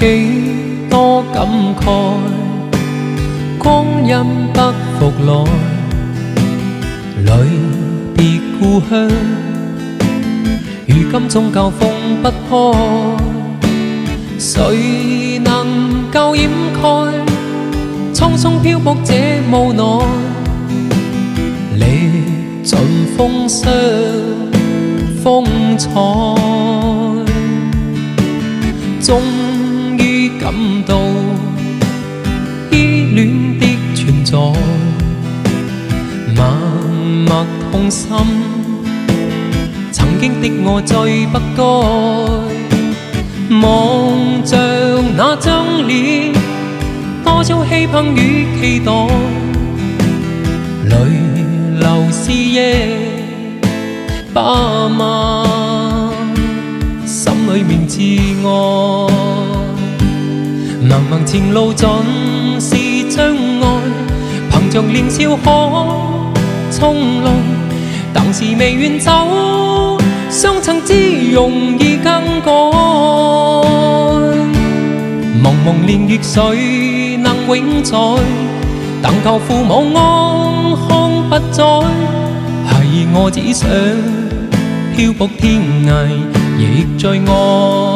幾多感慨，光陰不復來，離別故鄉，如今終究風不開，誰能夠掩蓋蒼松漂泊這無奈？歷盡風霜風采，終於感到依戀的存在，默默痛心，曾經的我最不該。望着那張臉，多少希望與期待，淚流是夜把漫，心裏面自愛。茫茫前路盡是障礙，憑着年少可衝浪，當時未遠走，相襯只容易更改。茫茫年月誰能永在？但求父母安康不再。係我只想漂泊天涯，亦最愛。